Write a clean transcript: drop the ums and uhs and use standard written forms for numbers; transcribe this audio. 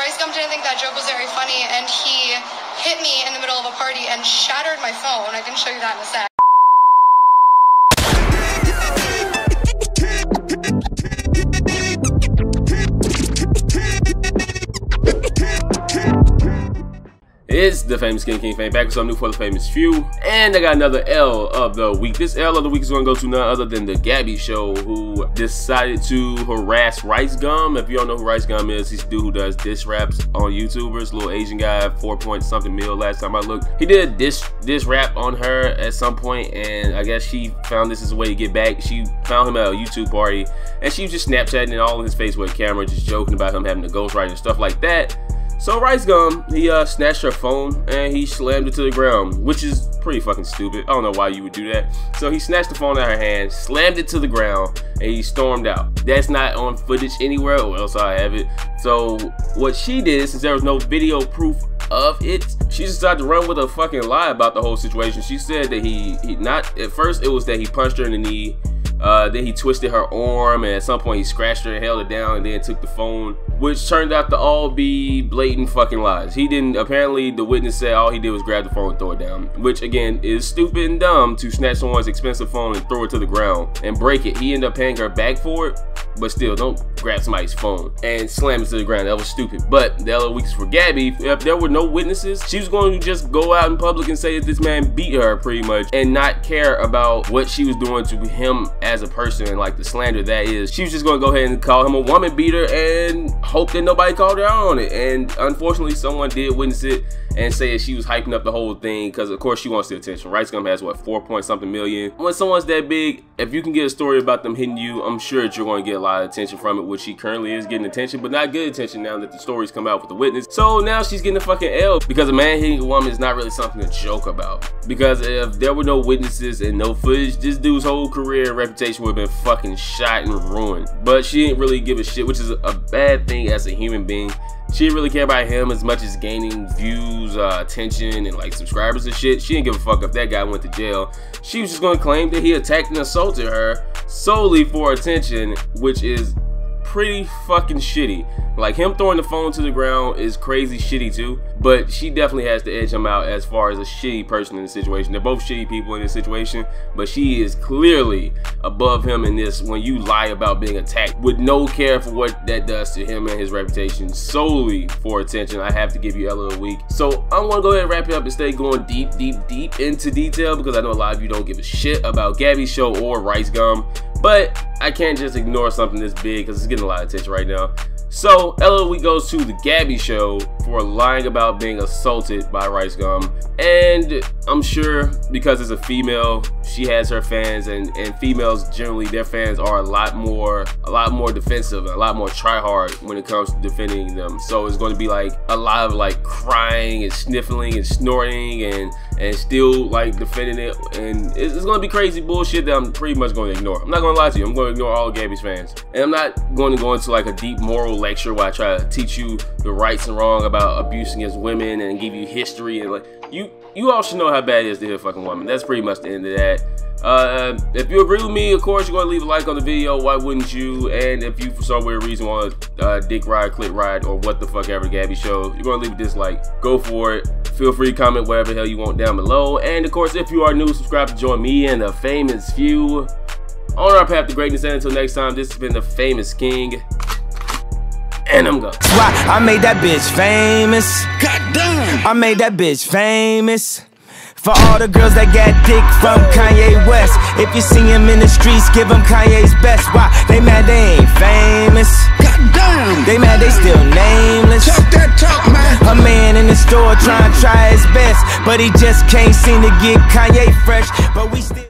Rice Gum didn't think that joke was very funny, and he hit me in the middle of a party and shattered my phone. I can show you that in a sec. It's the famous King Fame back with something new for the famous few, and I got another L of the week. This L of the week is going to go to none other than TheGabbieShow, who decided to harass Rice Gum. If you don't know who Rice Gum is, he's a dude who does diss raps on YouTubers. Little Asian guy, 4-point-something mil last time I looked. He did diss rap on her at some point, and I guess she found this as a way to get back. She found him at a YouTube party, and she was just Snapchatting it all in his face with a camera, just joking about him having a ghostwriter and stuff like that. So Rice Gum, he snatched her phone and he slammed it to the ground, which is pretty fucking stupid. I don't know why you would do that. So he snatched the phone out of her hand, slammed it to the ground, and he stormed out. That's not on footage anywhere, or else I have it. So what she did, since there was no video proof of it, she decided to run with a fucking lie about the whole situation. She said that he not, at first it was that he punched her in the knee, then he twisted her arm, and at some point he scratched her and held her down, and then took the phone, which turned out to all be blatant fucking lies. He didn't, apparently the witness said all he did was grab the phone and throw it down, which again is stupid and dumb to snatch someone's expensive phone and throw it to the ground and break it. He ended up paying her back for it, but still, don't grab somebody's phone and slam it to the ground. That was stupid. But the other week is for Gabby. If there were no witnesses, she was going to just go out in public and say that this man beat her pretty much, and not care about what she was doing to him as a person and like the slander that is. She was just going to go ahead and call him a woman beater and hope that nobody called her out on it. And unfortunately, someone did witness it and say that she was hyping up the whole thing because of course she wants the attention. Rice Gum has what, 4-point-something million. When someone's that big, if you can get a story about them hitting you, I'm sure that you're going to get a lot of attention from it, which she currently is getting attention, but not good attention now that the stories come out with the witness. So now she's getting a fucking L because a man hitting a woman is not really something to joke about. Because if there were no witnesses and no footage, this dude's whole career and reputation would have been fucking shot and ruined. But she didn't really give a shit, which is a bad thing as a human being. She didn't really care about him as much as gaining views, attention, and like subscribers and shit. She didn't give a fuck if that guy went to jail. She was just gonna claim that he attacked and assaulted her solely for attention, which is pretty fucking shitty. Like, him throwing the phone to the ground is crazy shitty too, but she definitely has to edge him out as far as a shitty person in the situation. They're both shitty people in this situation, but she is clearly above him in this when you lie about being attacked with no care for what that does to him and his reputation solely for attention. I have to give you L of the week. So I'm gonna go ahead and wrap it up and stay going deep into detail, because I know a lot of you don't give a shit about TheGabbieShow or Rice Gum, but I can't just ignore something this big because it's getting a lot of attention right now. So L of the week goes to TheGabbieShow for lying about being assaulted by Rice Gum. And I'm sure because it's a female, she has her fans, and females generally, their fans are a lot more defensive, a lot more try hard when it comes to defending them. So it's going to be like a lot of like crying and sniffling and snorting and still like defending it, and it's going to be crazy bullshit that I'm pretty much going to ignore. I'm not going to lie to you, I'm going to ignore all Gabbie's fans, and I'm not going to go into like a deep moral lecture where I try to teach you the rights and wrong about abuse against women and give you history, and like you all should know how bad it is to hit a fucking woman. That's pretty much the end of that. If you agree with me, of course you're going to leave a like on the video. Why wouldn't you? And if you for some weird reason want to dick ride, clit ride, or what the fuck ever TheGabbieShow, you're going to leave a dislike. Go for it. Feel free to comment whatever the hell you want down below. And of course, if you are new, subscribe to join me and the famous few on our path to greatness. And until next time, this has been the Famous King, and I'm gone. That's why I made that bitch famous. Goddamn, I made that bitch famous. For all the girls that got dick from Kanye West, if you see him in the streets, give him Kanye's best. Why? They mad they ain't famous. Goddamn, they mad they still nameless. Talk that talk, man. A man in the store trying to try his best, but he just can't seem to get Kanye fresh. But we still